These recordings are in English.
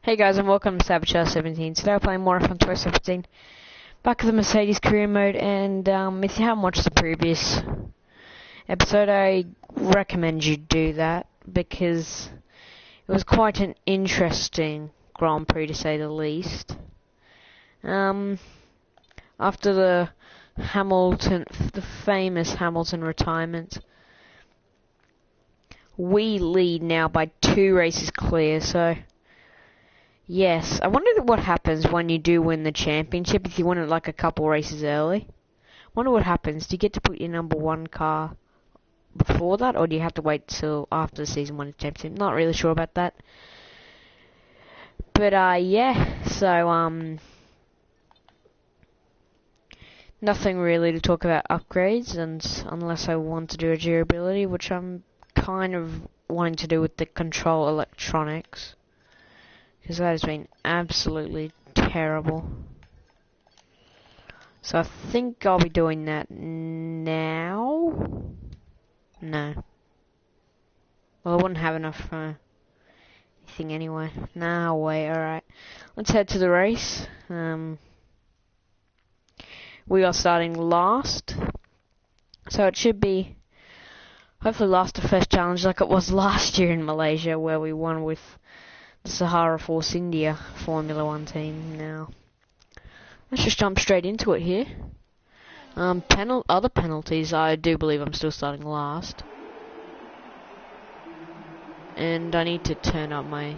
Hey guys, and welcome to SavageSeidel17. Today we're playing more Welcome To SavageSeidel17. Back to the Mercedes career mode, and if you haven't watched the previous episode, I recommend you do that, because it was quite an interesting Grand Prix to say the least. After the famous Hamilton retirement, we lead now by 2 races clear, so... Yes, I wonder what happens when you do win the championship, if you win it like a couple races early. Wonder what happens. Do you get to put your number 1 car before that, or do you have to wait till after the season 1 championship? Not really sure about that. But, yeah, so, nothing really to talk about upgrades, and unless I want to do a durability, which I'm kind of wanting to do with the control electronics. Because that has been absolutely terrible. So I think I'll be doing that now. No. Well, I wouldn't have enough anything anyway. Nah, wait, alright. Let's head to the race. We are starting last. So it should be, hopefully last to first challenge like it was last year in Malaysia, where we won with Sahara Force India Formula 1 team. Now let's just jump straight into it here. Other penalties, I do believe I'm still starting last, and I need to turn up my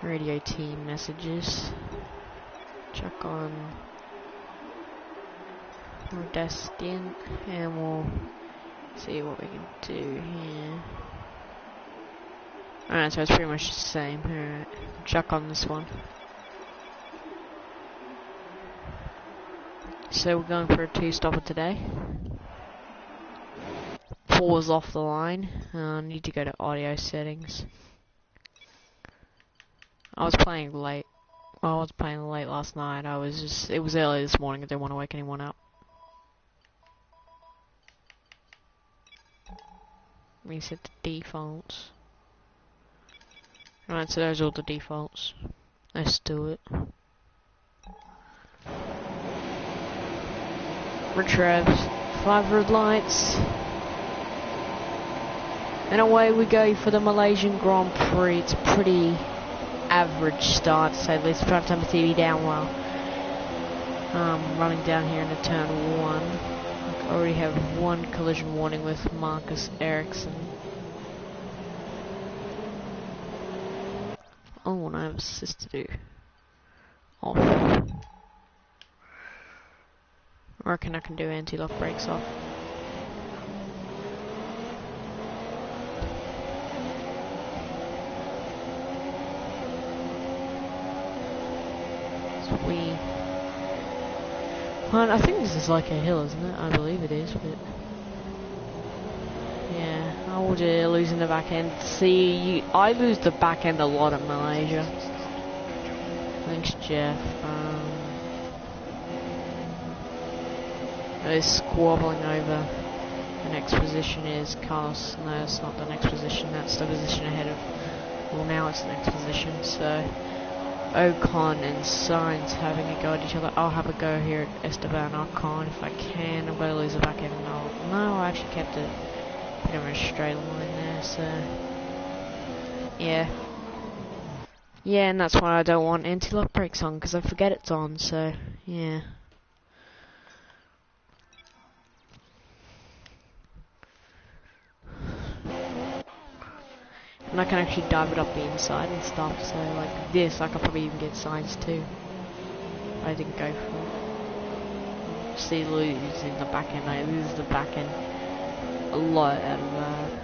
radio team messages. Check on Modestin, and we'll see what we can do here. Alright, so it's pretty much the same. Alright, chuck on this one. So we're going for a 2-stopper today. 4's off the line. I need to go to audio settings. I was playing late. Well, I was playing late last night. It was early this morning. I didn't want to wake anyone up. Let me set the defaults. Right, so there's all the defaults. Let's do it. Retrevs, 5 red lights. And away we go for the Malaysian Grand Prix. It's a pretty average start, to say the least. I'm trying to turn my TV down while running down here into turn 1. I already have 1 collision warning with Marcus Ericsson. Oh, and I have assist to do. Off. I reckon I can do anti-lock brakes off. Sweet. Well, I think this is like a hill, isn't it? I believe it is, but... yeah, I would lose in the back end. See, I lose the back end a lot at Malaysia. Thanks, Jeff. They're squabbling over the next position is Carlos. No, it's not the next position. That's the position ahead of. Well, now it's the next position. So Ocon and Sainz having a go at each other. I'll have a go here at Esteban Ocon if I can. I'm going to lose the back end. No, I actually kept it pretty much straight line there. So yeah. Yeah, and that's why I don't want anti-lock brakes on, because I forget it's on, so, yeah. And I can actually dive it up the inside and stuff, so like this, I could probably even get signs too. I didn't go for it. See, lose in the back end. I lose the back end a lot out of that.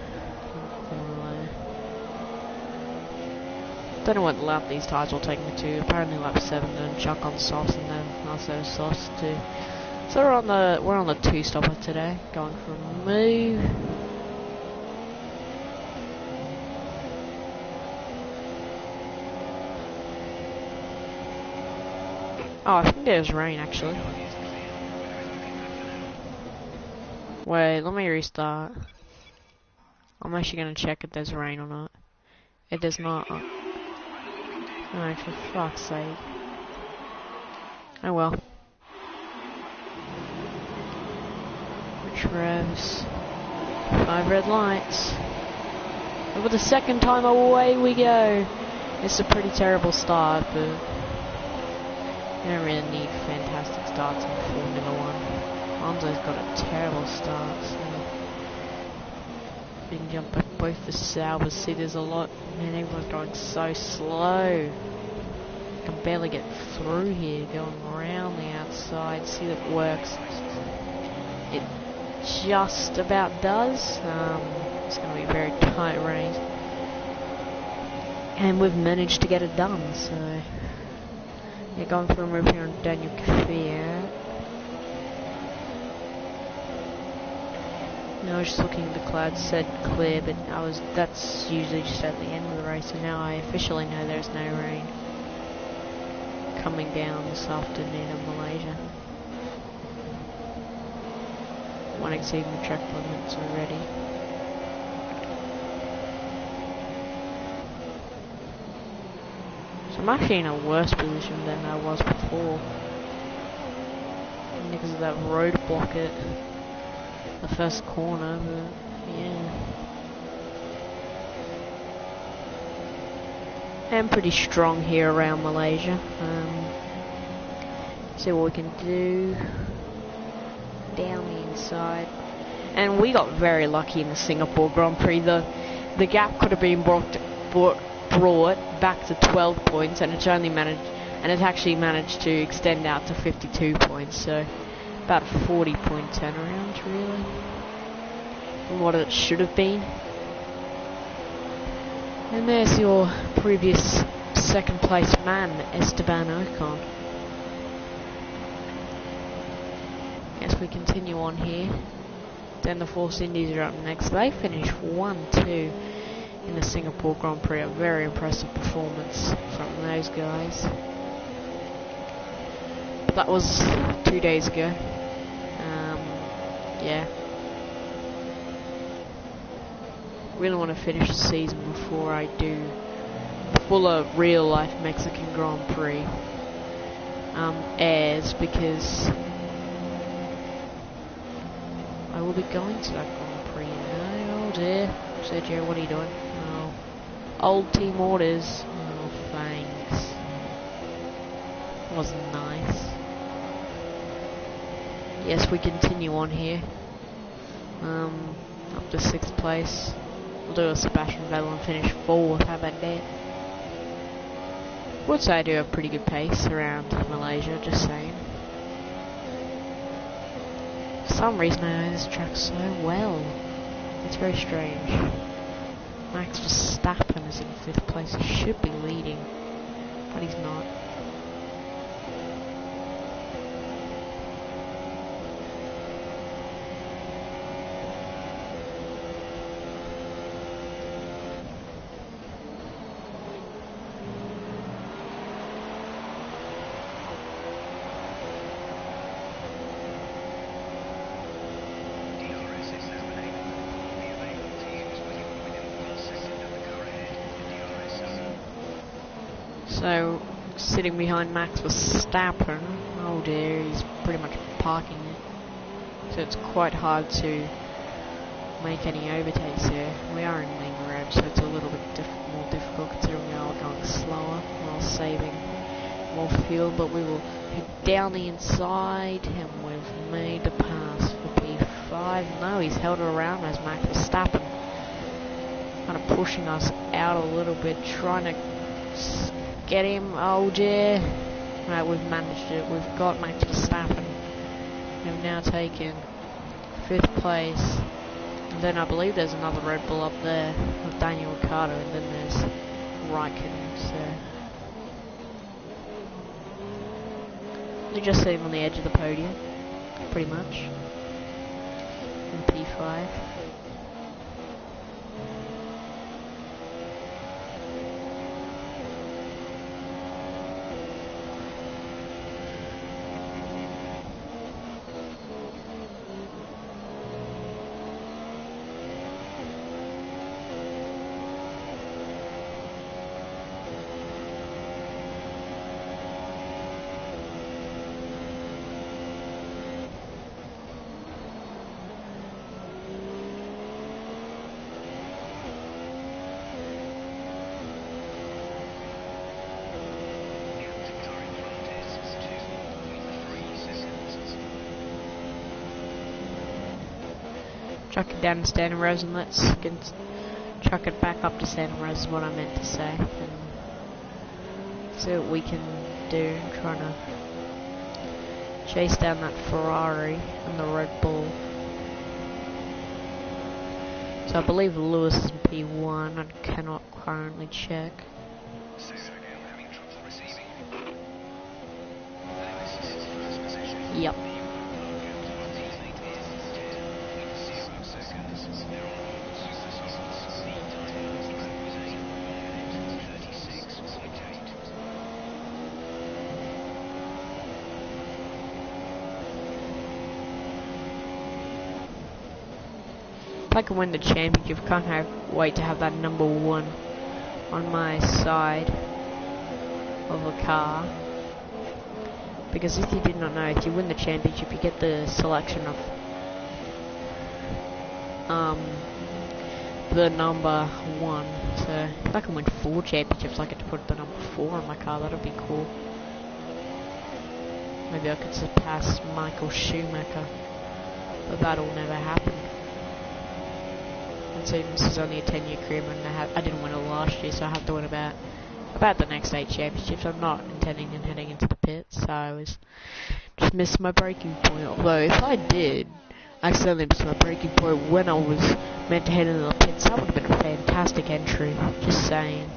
Don't know what lap these tires will take me to. Apparently lap 7, then chuck on softs, and then also softs too. So we're on the 2-stopper today, going for a move. Oh, I think there's rain actually. Wait, let me restart. I'm actually gonna check if there's rain or not. It does not. Oh, for fuck's sake. Oh well. Which revs? 5 red lights. And for the second time, away we go. It's a pretty terrible start, but you don't really need fantastic starts in Formula 1. Alonso's got a terrible start, so we can jump at both the Saubers. See, there's a lot. Man, everyone's going so slow. I can barely get through here, going around the outside. See if it works. It just about does. It's going to be a very tight race. And we've managed to get it done, so... Yeah, going through and move here on Daniel Kvyat. I was just looking at the clouds, said clear, but that's usually just at the end of the race, so now I officially know there's no rain coming down this afternoon in Malaysia. One exceeding the track limits already. So I'm actually in a worse position than I was before, because of that roadblock at the first corner, but yeah. I'm pretty strong here around Malaysia. See what we can do down the inside. And we got very lucky in the Singapore Grand Prix. The gap could have been brought back to 12 points, and it's actually managed to extend out to 52 points. So about a 40-point turnaround, really, from what it should have been. And there's your previous second place man, Esteban Ocon. Yes, we continue on here. Then the Force Indies are up next. They finished 1-2 in the Singapore Grand Prix. A very impressive performance from those guys. But that was 2 days ago. Yeah. Really want to finish the season before I do the fuller real life Mexican Grand Prix airs, because I will be going to that Grand Prix. Oh dear. Sergio, what are you doing? Oh. Old team orders. Oh, thanks. Wasn't nice. Yes, we continue on here. Up to 6th place. We'll do a Sebastian Vettel and finish 4th. How about that? Would say I do a pretty good pace around Malaysia, just saying. For some reason I know this track so well. It's very strange. Max Verstappen is in 5th place. He should be leading, but he's not. So, sitting behind Max Verstappen, oh dear, he's pretty much parking it. So it's quite hard to make any overtakes here. We are in main rev, so it's a little bit more difficult considering we are going slower while saving more fuel. But we will head down the inside, and we've made the pass for P5. No, he's held it around as Max Verstappen, kind of pushing us out a little bit, trying to get him. Oh dear. Right, we've managed it. We've got Max Verstappen. We've now taken 5th place. And then I believe there's another Red Bull up there with Daniel Ricciardo, and then there's Raikkonen. So they're just sitting on the edge of the podium, pretty much, in P5. chuck it down to standing rows and let's chuck it back up to standing rows is what I meant to say. And see what we can do, trying to chase down that Ferrari and the Red Bull. So I believe Lewis is P1, I cannot currently check. Yep. If I can win the championship, I can't wait to have that number 1 on my side of a car. Because if you did not know, if you win the championship, you get the selection of the number 1. So if I can win 4 championships, I get to put the number 4 on my car. That'd be cool. Maybe I could surpass Michael Schumacher, but that'll never happen. And so this is only a 10-year career, and I didn't win it last year, so I have to win about the next 8 championships. I'm not intending on heading into the pits, so I was just missed my braking point. Although if I did accidentally miss my braking point when I was meant to head into the pits, that would have been a fantastic entry. Just saying.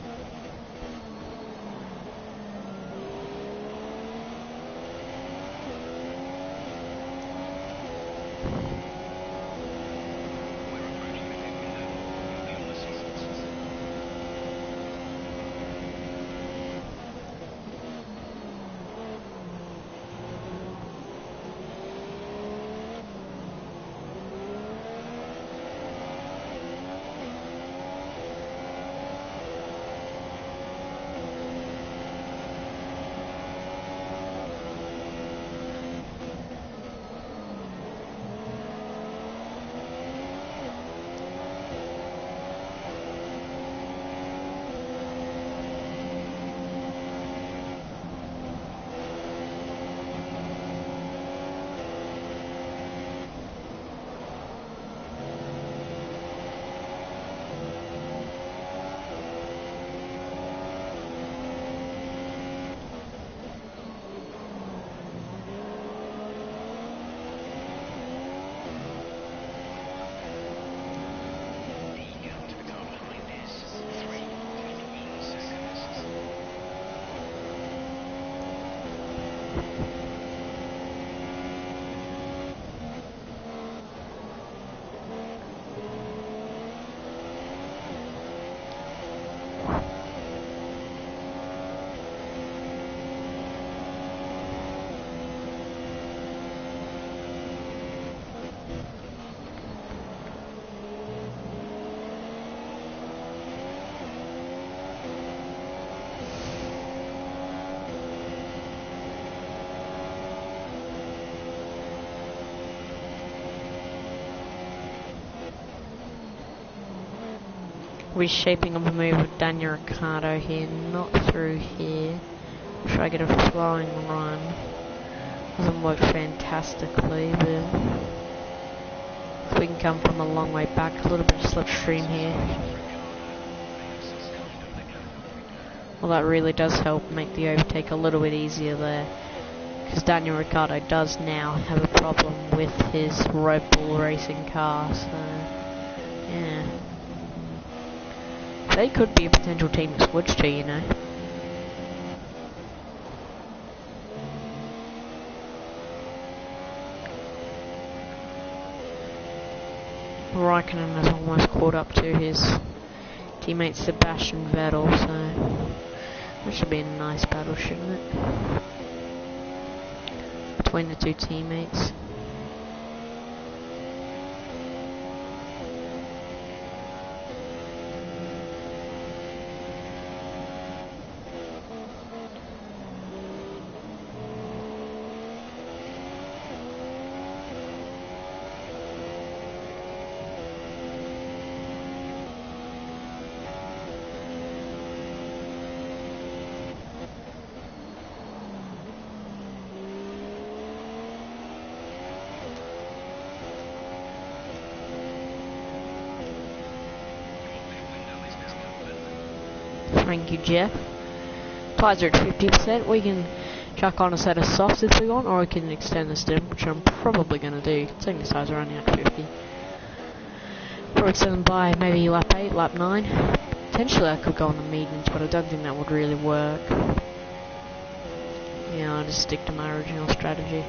We're shaping up a move with Daniel Ricciardo here, not through here. Try to get a flowing run. Doesn't work fantastically, but if we can come from a long way back, a little bit of slipstream here. Well, that really does help make the overtake a little bit easier there. Because Daniel Ricciardo does now have a problem with his Red Bull racing car, so yeah. They could be a potential team to switch to, you know. Raikkonen has almost caught up to his teammate Sebastian Vettel, so that should be a nice battle, shouldn't it? Between the two teammates. Thank you, Jeff. Tyres are at 50%. We can chuck on a set of softs if we want, or we can extend the stem, which I'm probably going to do, considering the tyres are only at 50. Probably extend them by maybe lap 8, lap 9. Potentially I could go on the mediums, but I don't think that would really work. Yeah, I'll just stick to my original strategy.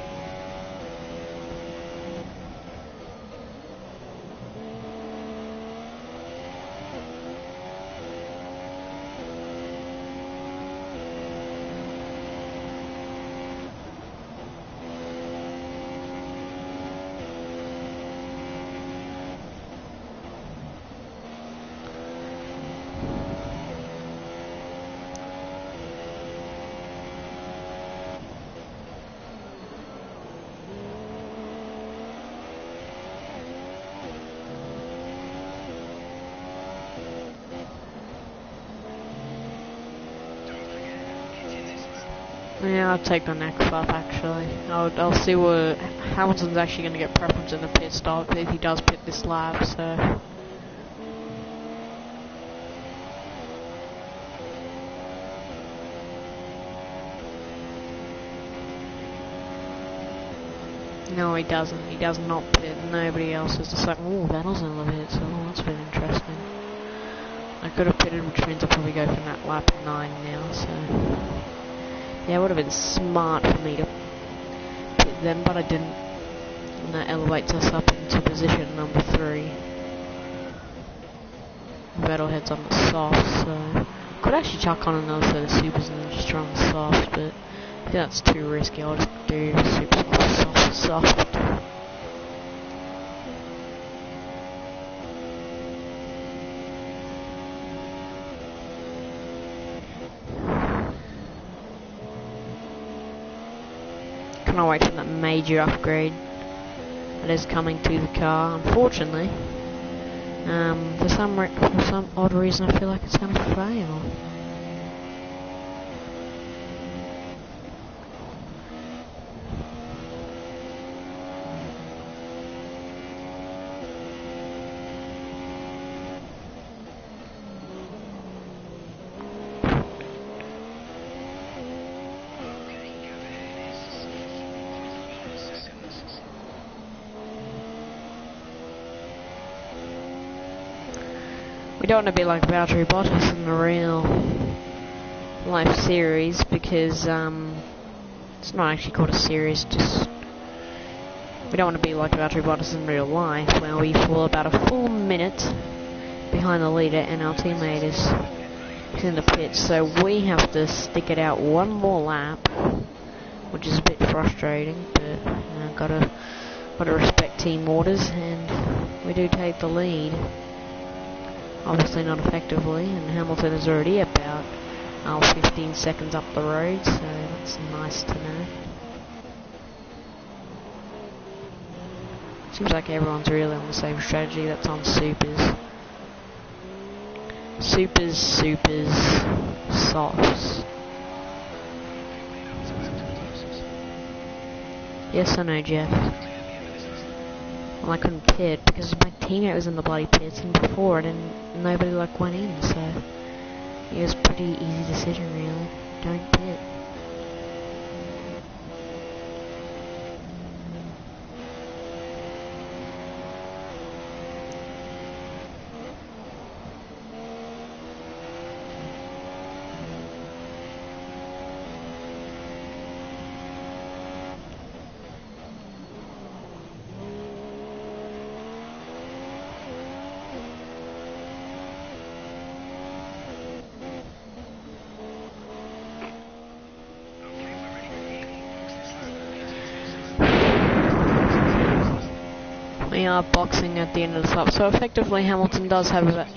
Yeah, I'll take the next lap actually. I'll see what Hamilton's actually going to get preference in the pit stop if he does pit this lap, so. No, he doesn't. He does not pit. Nobody else is just like, oh, Vettel's in the pit, so that's been interesting. I could have pitted, which means I'll probably go for that lap 9 now, so. Yeah, it would have been smart for me to pit them, but I didn't. And that elevates us up into position number 3. Vettel heads on the softs, so could actually chuck on another set of supers and then just try on the softs, but I think that's too risky. I'll just do super soft. Can't wait for that major upgrade that is coming to the car. Unfortunately, for some odd reason, I feel like it's going to fail. We don't want to be like Valtteri Bottas in the real life series because it's not actually called a series, just we don't want to be like Valtteri Bottas in real life where we fall about a full minute behind the leader and our teammate is in the pit, so we have to stick it out one more lap, which is a bit frustrating, but you know, gotta respect team orders, and we do take the lead. Obviously not effectively, and Hamilton is already about 15 seconds up the road, so that's nice to know. Seems like everyone's really on the same strategy. That's on supers. Supers, softs. Yes, I know, Jeff. Well, I couldn't pit because my teammate was in the bloody pits, and before it, and nobody like went in, so it was a pretty easy decision, really. Don't pit. We are boxing at the end of the stop, so effectively Hamilton does have a...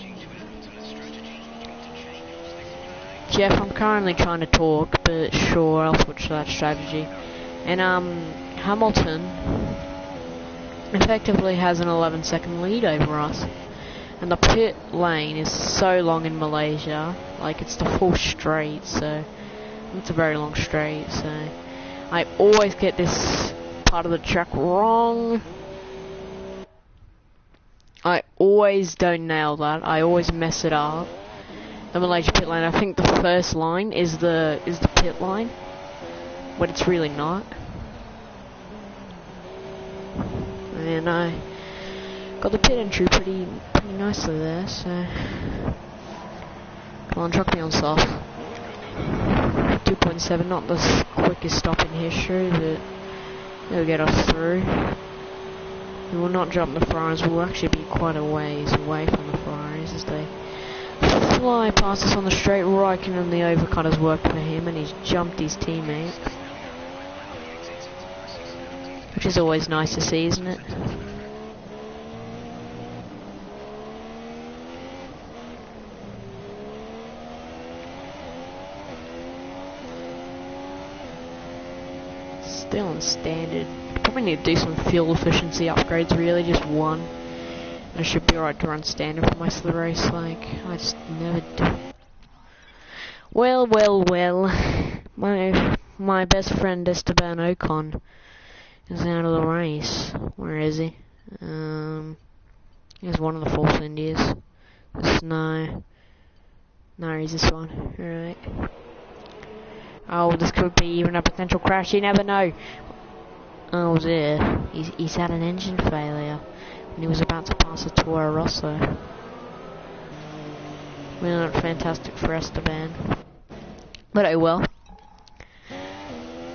Jeff, I'm currently trying to talk, but sure, I'll switch to that strategy. And Hamilton effectively has an 11-second lead over us. And the pit lane is so long in Malaysia, like it's the full straight, so it's a very long straight, so I always get this part of the track wrong. I always don't nail that. I always mess it up. the Malaysia pit lane. I think the first line is the pit line, but it's really not. And I got the pit entry pretty nicely there, so come on, chuck me on soft. 2.7, not the quickest stop in history, but it'll get us through. We will not jump the Ferraris, we'll actually be quite a ways away from the Ferraris as they fly past us on the straight. Raikkonen and the overcut has worked for him, and he's jumped his teammate, which is always nice to see, isn't it? Still on standard. Probably need to do some fuel efficiency upgrades, really, just one. And I should be alright to run standard for most of the race, like, I just never do. Well. My best friend Esteban Ocon is out of the race. Where is he? He's one of the Force Indias. No, he's this one. Alright. Oh, this could be even a potential crash, you never know. Oh dear, he's had an engine failure when he was about to pass a Toro Rosso. Well, not fantastic for Esteban. But oh well.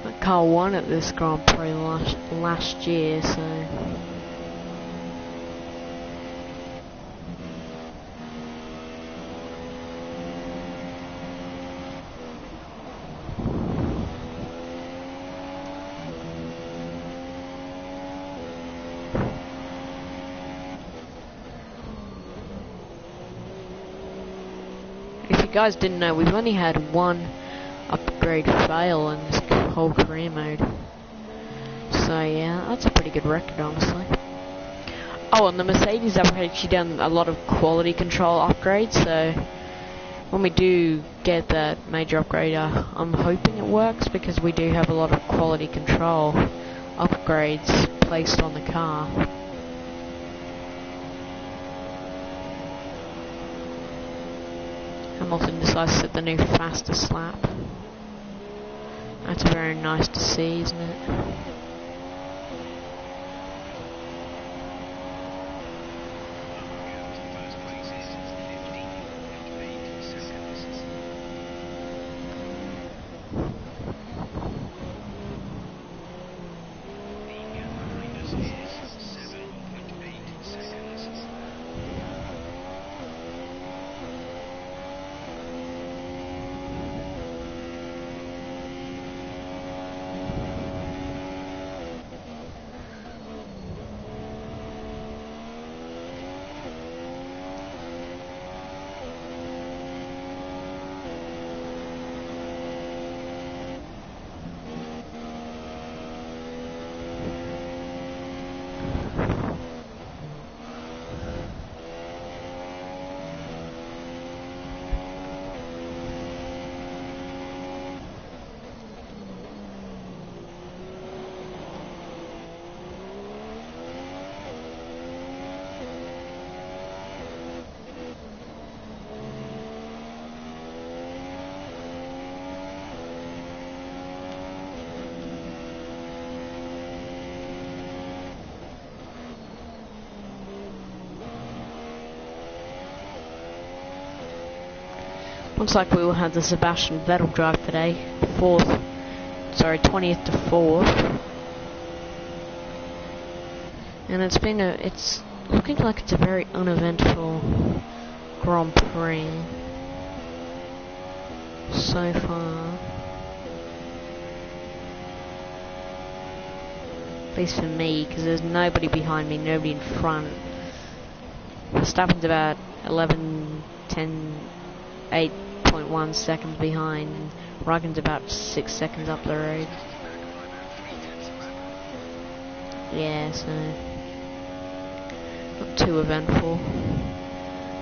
That car won at this Grand Prix last year, so... If you guys didn't know, we've only had one upgrade fail in this whole career mode. So yeah, that's a pretty good record, honestly. Oh, and the Mercedes have actually done a lot of quality control upgrades, so when we do get that major upgrade, I'm hoping it works, because we do have a lot of quality control upgrades placed on the car. Hamilton decides to set the new fastest lap. That's very nice to see, isn't it? Looks like we will have the Sebastian Vettel drive today, 20th to 4th. And it's looking like it's a very uneventful Grand Prix so far. At least for me, because there's nobody behind me, nobody in front. Verstappen's about 8.1 seconds behind. Raikkonen's about 6 seconds up the road. Yeah, so not too eventful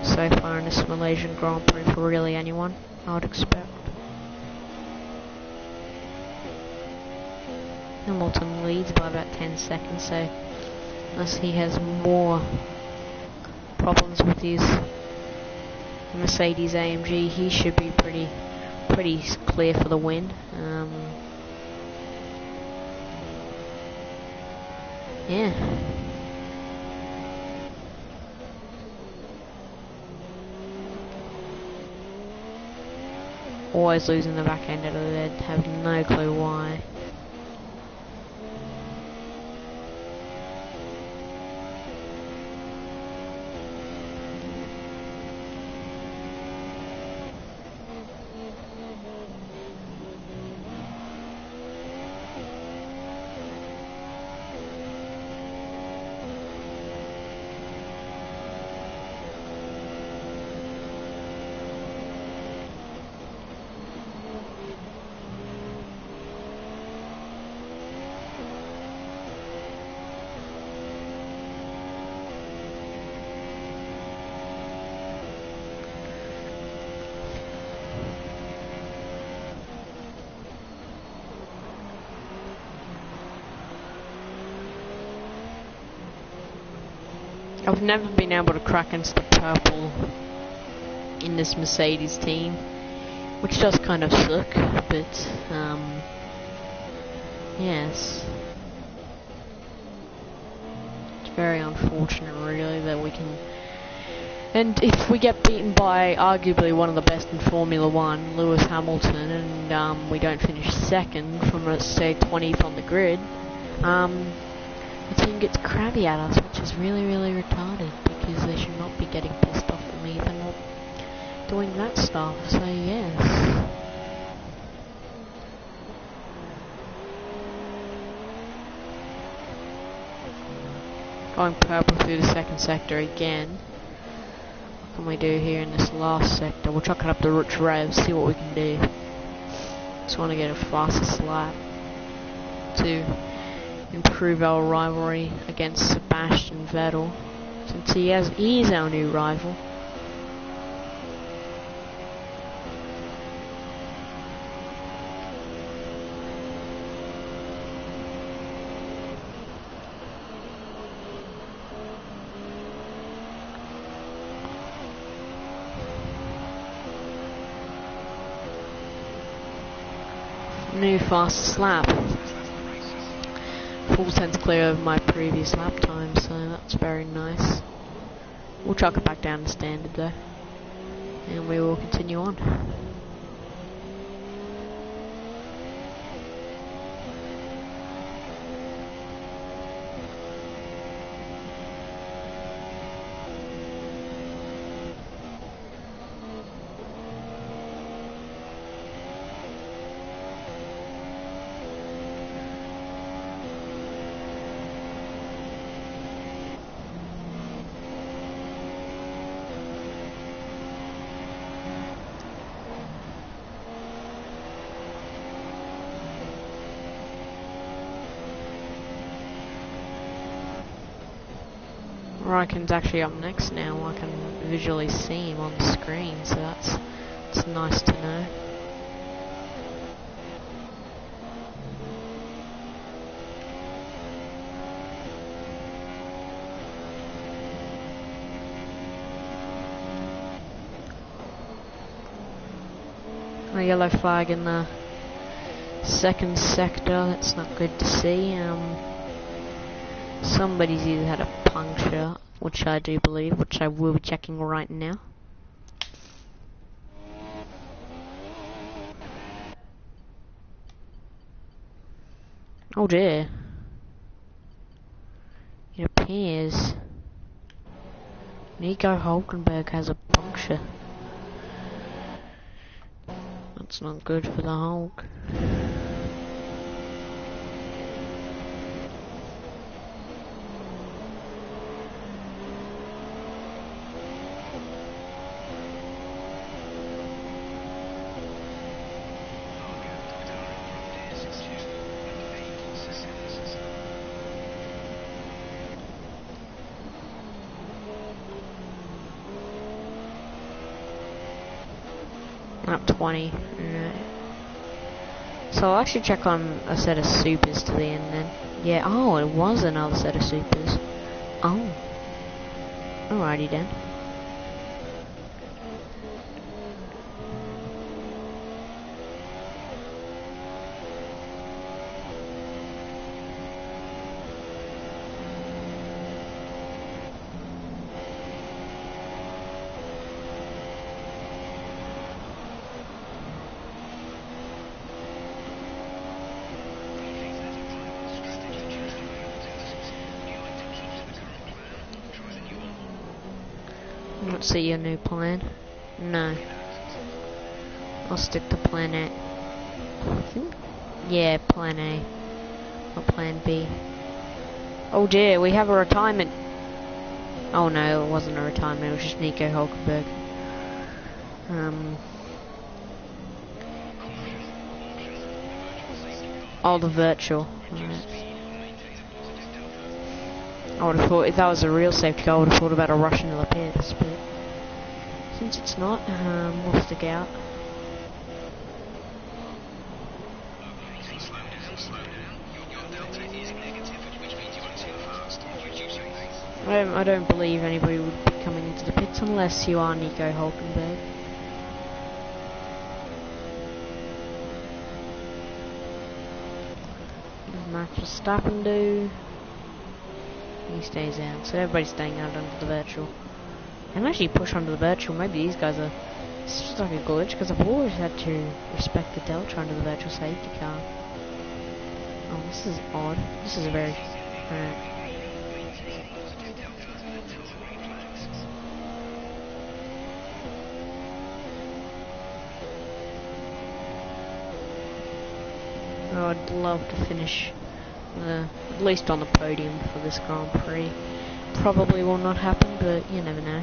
so far in this Malaysian Grand Prix for really anyone, I would expect. Hamilton leads by about 10 seconds, so unless he has more problems with his Mercedes AMG, he should be pretty clear for the win. Yeah. Always losing the back end of the lead, have no clue why. I've never been able to crack into the purple in this Mercedes team, which does kind of suck, but yes, it's very unfortunate really that we can, and if we get beaten by arguably one of the best in Formula 1, Lewis Hamilton, and we don't finish second from, let's say, 20th on the grid, the team gets crabby at us, which is really retarded, because they should not be getting pissed off at me if they're not doing that stuff, so yes. Going purple through the second sector again. What can we do here in this last sector? We'll chuck it up the Rich Rev, see what we can do. Just want to get a fastest lap to improve our rivalry against Sebastian Vettel, since he is our new rival. New fastest lap. 4 tenths clear of my previous lap time, so that's very nice. We'll chuck it back down to standard though, and we will continue on. Raikkonen's actually up next now. I can visually see him on the screen, so that's nice to know. A yellow flag in the second sector, that's not good to see. Somebody's either had a puncture, which I do believe, which I will be checking right now. Oh dear. It appears Nico Hulkenberg has a puncture. That's not good for the Hulk. Up 20. So I'll actually check on a set of supers to the end then. Yeah, oh, it was another set of supers. Oh. Alrighty then. see your new plan. No. I'll stick to plan A. I think? Yeah, plan A. Or plan B. Oh dear, we have a retirement. Oh no, it wasn't a retirement, it was just Nico Hulkenberg. Oh, the virtual. Right. I would have thought, if that was a real safety car, I would have thought about a rush into the pits, but since it's not, we'll stick out. I don't believe anybody would be coming into the pits unless you are Nico Hulkenberg. Max Verstappen do. He stays out, so everybody's staying out under the virtual. I can actually push under the virtual. Maybe these guys are. It's just like a glitch because I've always had to respect the delta under the virtual safety car. Oh, this is odd. This is a very. Oh, I'd love to finish at least on the podium for this Grand Prix. Probably will not happen, but you never know.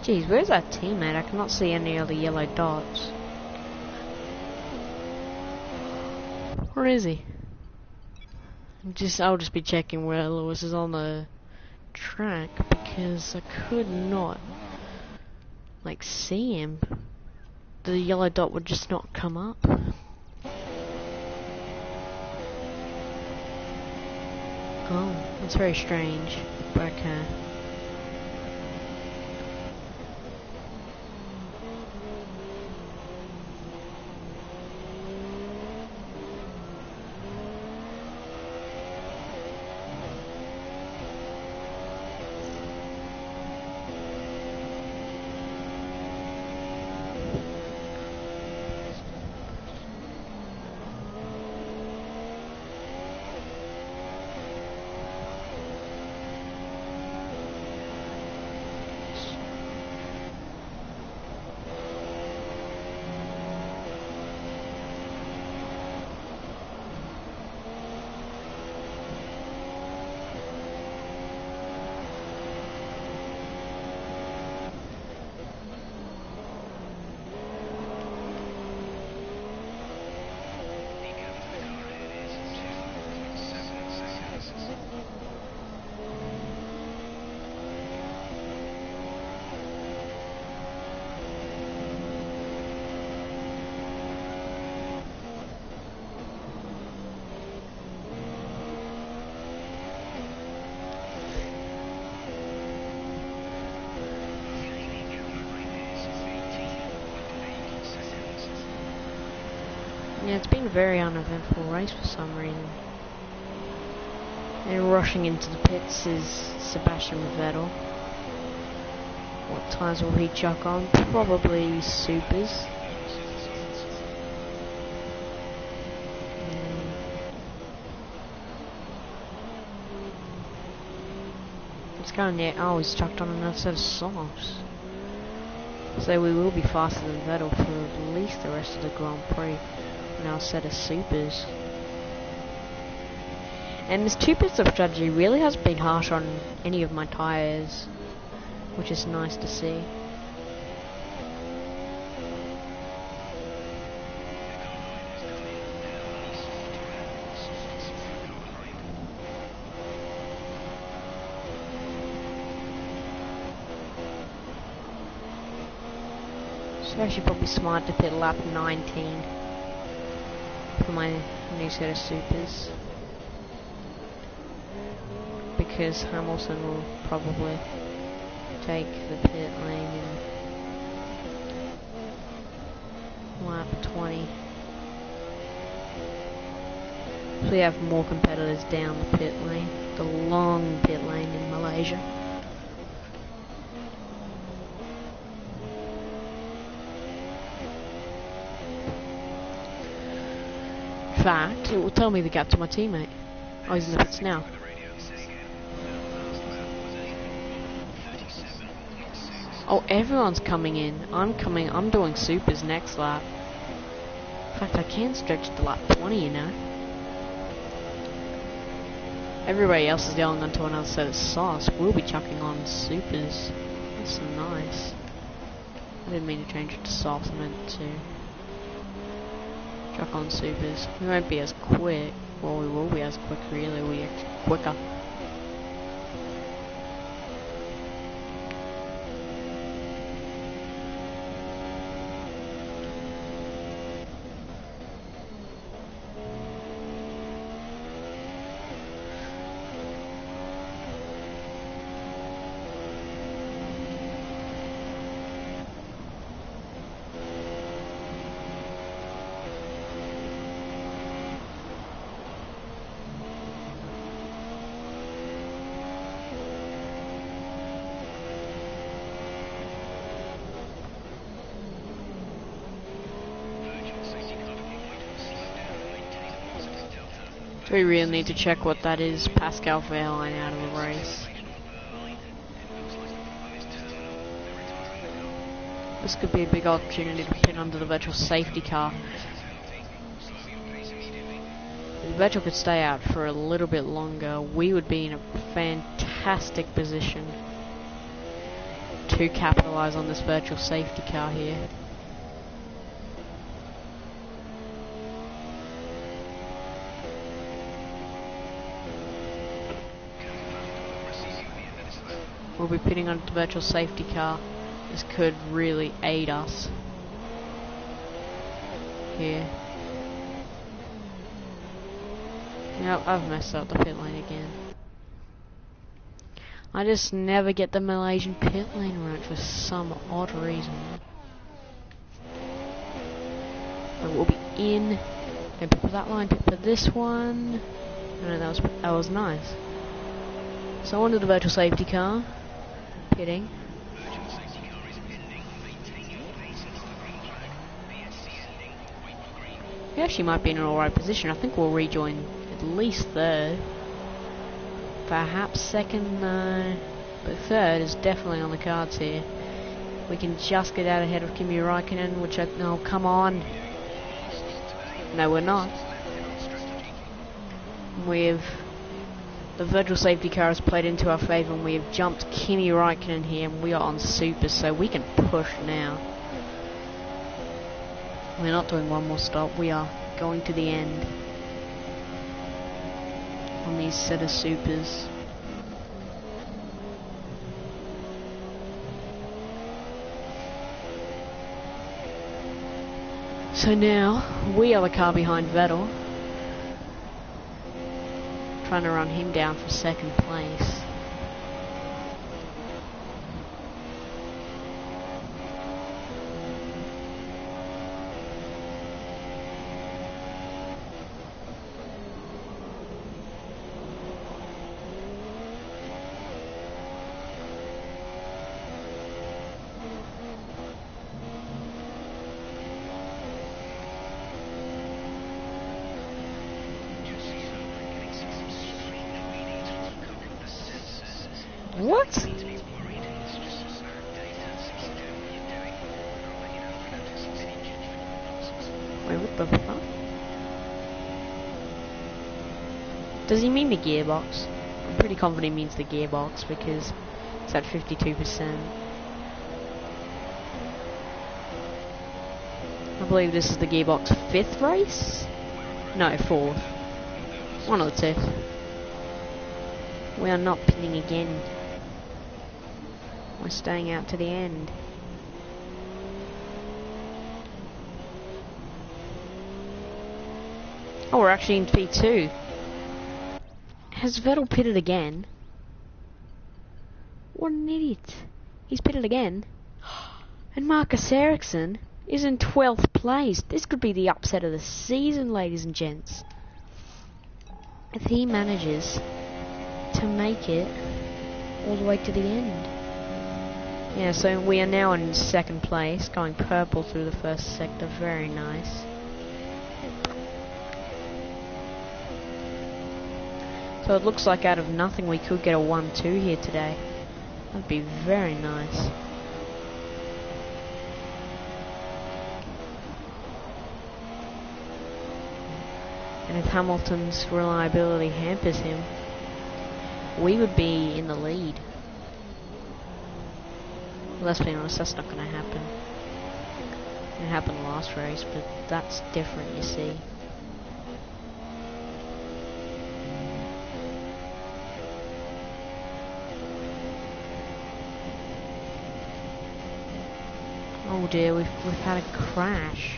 Jeez, where's that teammate? I cannot see any other yellow dots. Where is he? I'll just be checking where Lewis is on the track because I could not like see him. The yellow dot would just not come up. Oh, that's very strange. But okay. Yeah, it's been a very uneventful race for some reason. And rushing into the pits is Sebastian Vettel. What tires will he chuck on? Probably supers. It's going there. Oh, he's chucked on another set of softs. So we will be faster than Vettel for at least the rest of the Grand Prix. Now a set of supers. And this 2 pits of strategy really hasn't been harsh on any of my tyres, which is nice to see. So actually probably smart to pit lap 19 for my new set of supers, because Hamilton will probably take the pit lane in lap 20. So we have more competitors down the pit lane, the long pit lane in Malaysia. In fact, it will tell me the gap to my teammate. Oh, he's in the pits now. Oh, everyone's coming in. I'm doing supers next lap. In fact, I can stretch to lap 20, you know. Everybody else is going onto another set of sauce. We'll be chucking on supers. That's so nice. I didn't mean to change it to soft, I meant to chuck on supers. We won't be as quick. Well, we will be as quick, really. We're quicker. We really need to check what that is. Pascal Verlaine out of the race. This could be a big opportunity to pin under the virtual safety car. If Virtual could stay out for a little bit longer, we would be in a fantastic position to capitalize on this virtual safety car here. We'll be pitting on the virtual safety car. This could really aid us here. Yep, I've messed up the pit lane again. I just never get the Malaysian pit lane right for some odd reason. But we'll be in. Don't pit for that line, pit for this one. No, that was nice. So onto the virtual safety car. Pitting. We actually might be in an alright position. I think we'll rejoin at least third. Perhaps second, no. But third is definitely on the cards here. We can just get out ahead of Kimi Räikkönen, which no, come on. No, we're not. The virtual safety car has played into our favour, and we have jumped Kimi Räikkönen here, and we are on super, so we can push now. We're not doing one more stop, we are going to the end on these set of supers. So now, we are the car behind Vettel, trying to run him down for second place. What? Wait, what the fuck? Does he mean the gearbox? I'm pretty confident he means the gearbox because it's at 52%. I believe this is the gearbox 5th race? No, 4th. One of the two. We are not pinning again. We're staying out to the end. Oh, we're actually in P2. Has Vettel pitted again? What an idiot. He's pitted again. And Marcus Ericsson is in 12th place. This could be the upset of the season, ladies and gents. If he manages to make it all the way to the end. Yeah, so we are now in 2nd place, going purple through the first sector. Very nice. So it looks like out of nothing we could get a 1-2 here today. That'd be very nice. And if Hamilton's reliability hampers him, we would be in the lead. Well, let's be honest, that's not going to happen. It happened last race, but that's different, you see. Oh dear, we've had a crash.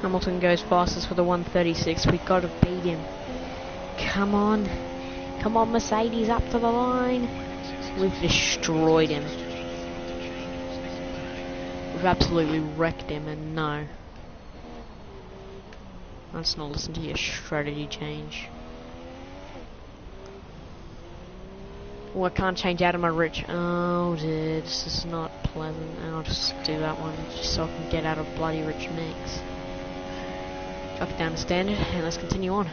Hamilton goes fastest for the 136. We've got to beat him. Come on. Come on, Mercedes, up to the line. We've destroyed him. We've absolutely wrecked him, and no. Let's not listen to your strategy change. Oh, I can't change out of my rich. Oh dear, this is not pleasant. I'll just do that one just so I can get out of bloody rich mix. Drop it down to standard, and let's continue on.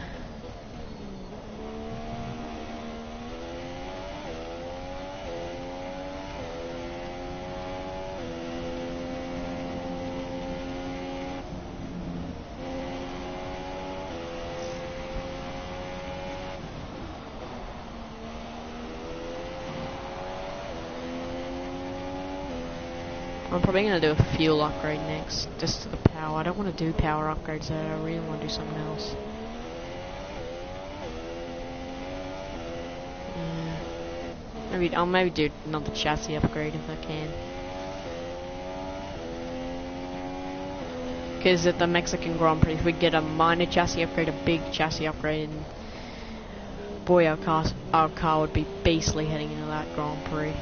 I'm probably going to do a fuel upgrade next, just to the power. I don't want to do power upgrades though, I really want to do something else. I'll maybe do another chassis upgrade if I can. Because at the Mexican Grand Prix, if we get a minor chassis upgrade, a big chassis upgrade, and boy, our car would be beastly heading into that Grand Prix.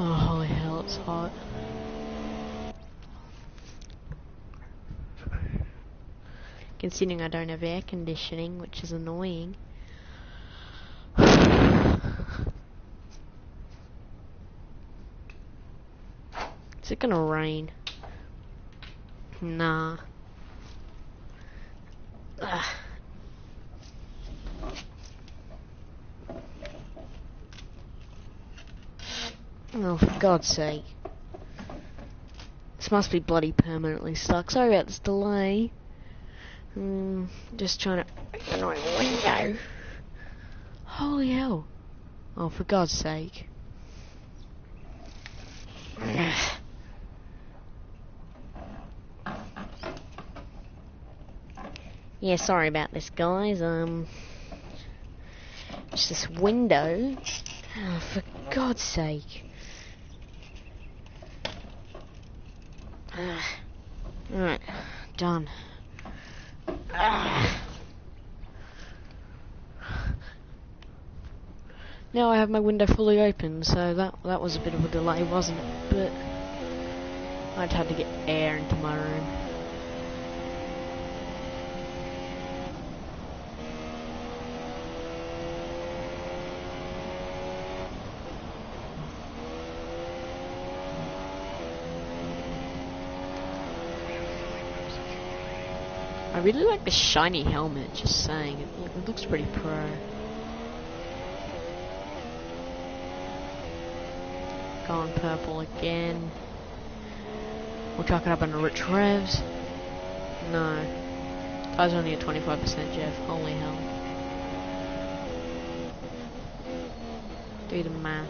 Oh, holy hell, it's hot. Considering I don't have air conditioning, which is annoying. Is it gonna rain? Nah. Ugh. Oh, for God's sake. This must be bloody permanently stuck. Sorry about this delay. Just trying to open my window. Holy hell. Oh, for God's sake. Yeah, sorry about this, guys. Just this window. Oh, for God's sake. Alright, done. Ah. Now I have my window fully open, so that was a bit of a delay, wasn't it? But I just had to get air into my room. I really like the shiny helmet, just saying. It looks pretty pro. Gone purple again. We'll chuck it up into rich revs. No. Tire's only at 25%, Jeff. Holy hell. Do the math.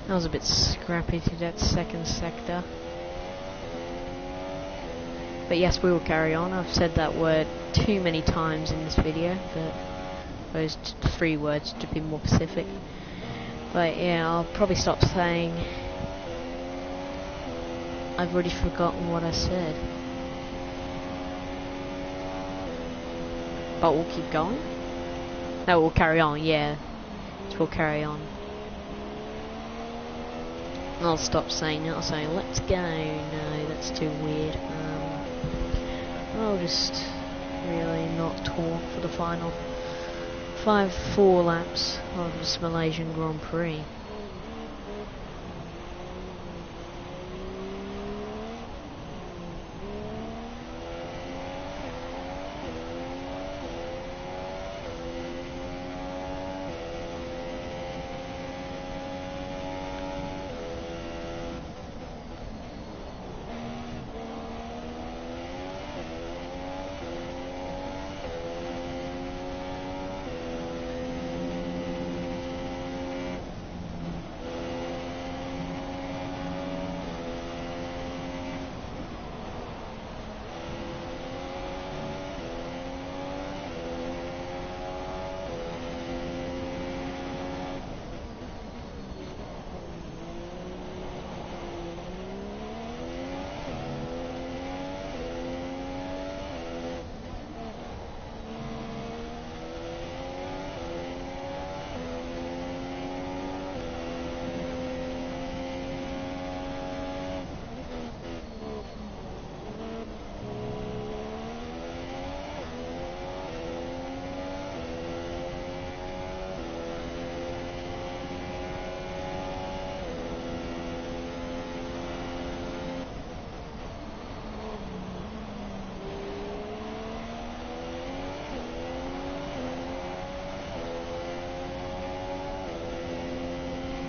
That was a bit scrappy to that second sector. But yes, we will carry on. I've said that word too many times in this video, but those 3 words to be more specific. But yeah, I'll probably stop saying. I've already forgotten what I said. But we'll keep going? No, we'll carry on, yeah. So we'll carry on. I'll stop saying that. I'll say, let's go. No, that's too weird. I'll just really not talk for the final 4 laps of this Malaysian Grand Prix.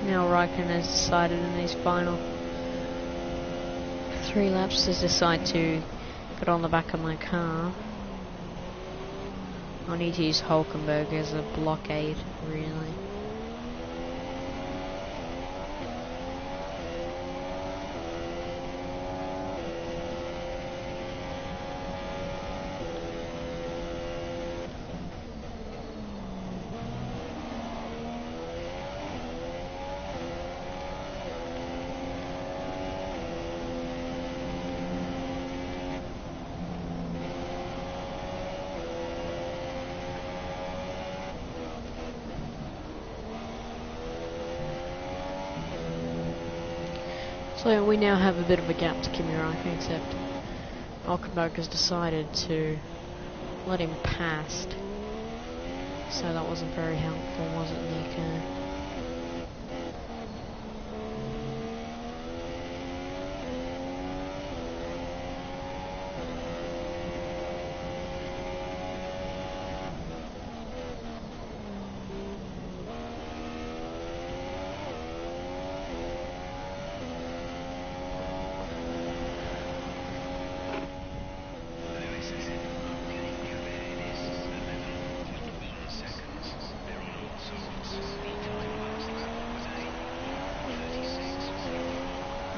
Now Raikkonen has decided in these final 3 laps to decide to get on the back of my car. I need to use Hulkenberg as a blockade, really. So we now have a bit of a gap to Kimi Räikkönen, except Hulkenberg has decided to let him past. So that wasn't very helpful, was it, Nico?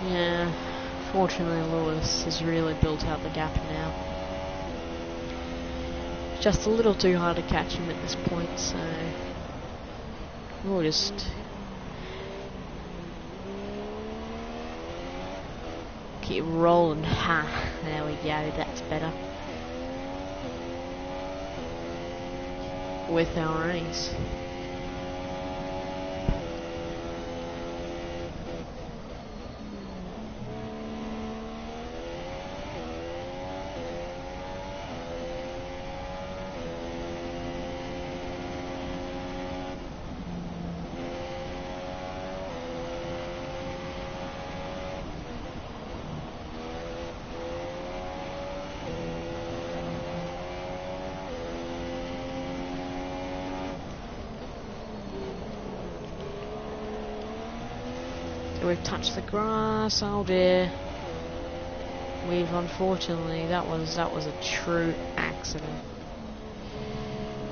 Yeah, fortunately Lewis has really built out the gap now. Just a little too hard to catch him at this point, so we'll just keep rolling. Ha, there we go, that's better. With our race. We've touched the grass, oh dear. We've unfortunately, that was a true accident.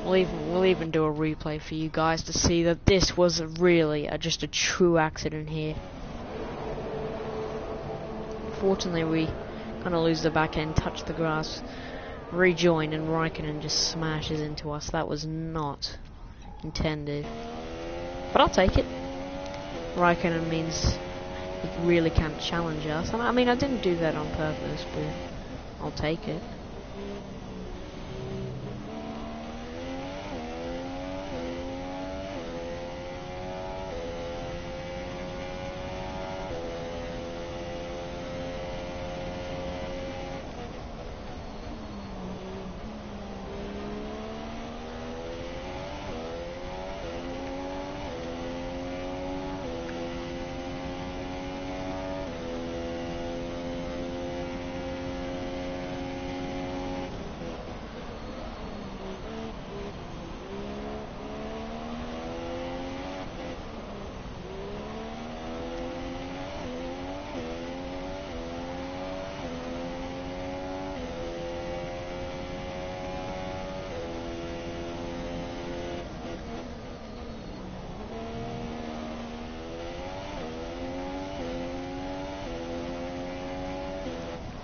We'll even do a replay for you guys to see that this was really just a true accident here. Fortunately, we kind of lose the back end, touch the grass, rejoin, and Raikkonen just smashes into us. That was not intended, but I'll take it. Raikkonen means he really can't challenge us. And I mean, I didn't do that on purpose, but I'll take it.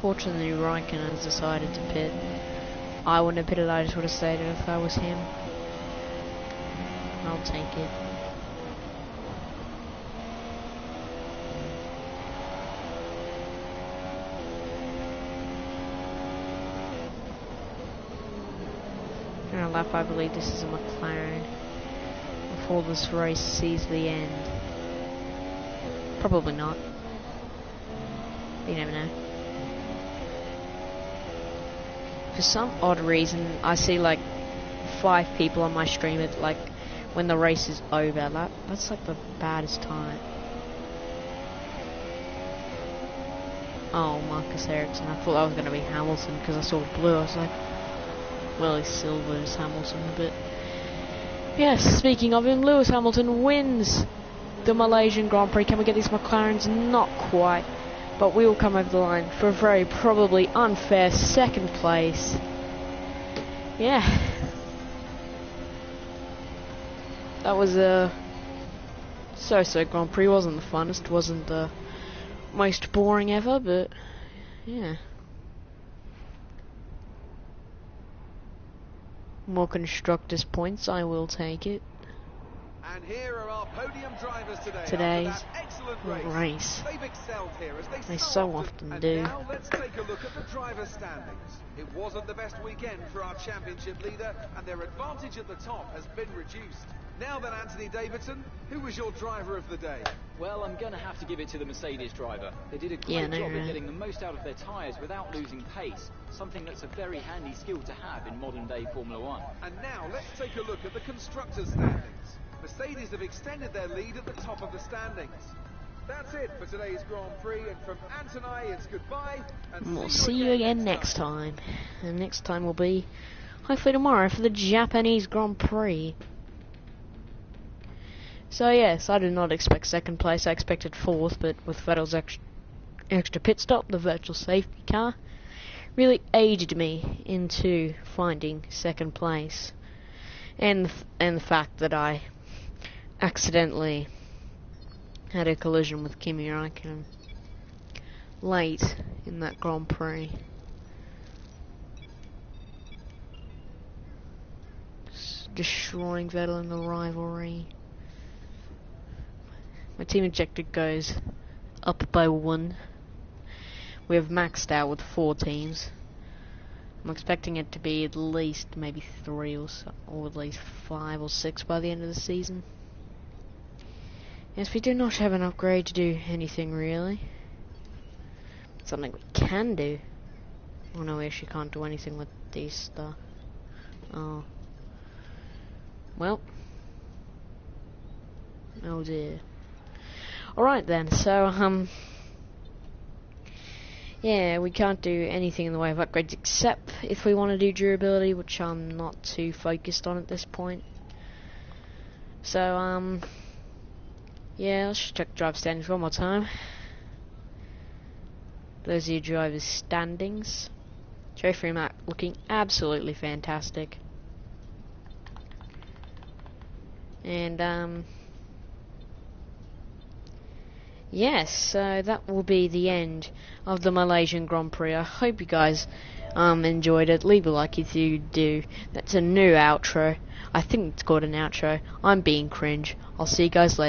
Fortunately, Raikkonen has decided to pit. I wouldn't have pitted, I just would have stayed if I was him. I'll take it. In our lap, I believe this is a McLaren. Before this race sees the end. Probably not. You never know. For some odd reason, I see like 5 people on my stream at like when the race is over. That's like the baddest time. Oh, Marcus Ericsson. I thought that was going to be Hamilton because I saw blue. I was like, well, he's Silver's Hamilton, but yes, speaking of him, Lewis Hamilton wins the Malaysian Grand Prix. Can we get these McLarens? Not quite. But we will come over the line for a very probably unfair second place. Yeah. That was a so-so Grand Prix. Wasn't the funnest, wasn't the most boring ever, but yeah. More constructors' points, I will take it. And here are our podium drivers Today's race. They've excelled here as they so often do. Now let's take a look at the driver standings. It wasn't the best weekend for our championship leader, and their advantage at the top has been reduced. Now then, Anthony Davidson, who was your driver of the day? Well, I'm going to have to give it to the Mercedes driver. They did a great job of getting the most out of their tyres without losing pace, something that's a very handy skill to have in modern-day Formula One. And now let's take a look at the constructors' standings. Mercedes have extended their lead at the top of the standings. That's it for today's Grand Prix, and from Ant and I, it's goodbye, and we'll see you again next time. And next time will be hopefully tomorrow for the Japanese Grand Prix. So yes, I did not expect second place. I expected fourth, but with Vettel's extra pit stop, the virtual safety car really aided me into finding second place, and the fact that I accidentally had a collision with Kimi Räikkönen late in that Grand Prix. Destroying Vettel in the rivalry. My team objective goes up by 1. We have maxed out with 4 teams. I'm expecting it to be at least maybe 3 or at least 5 or 6 by the end of the season. Yes, we do not have an upgrade to do anything really. Something we can do. Oh no, we actually can't do anything with these stuff. Oh. Well. Oh dear. Alright then, so, yeah, we can't do anything in the way of upgrades except if we want to do durability, which I'm not too focused on at this point. So, yeah, let's just check drive standings one more time. Those are your drivers' standings. Geoffrey Mack looking absolutely fantastic. And, yes, so that will be the end of the Malaysian Grand Prix. I hope you guys enjoyed it. Leave a like if you do. That's a new outro. I think it's called an outro. I'm being cringe. I'll see you guys later.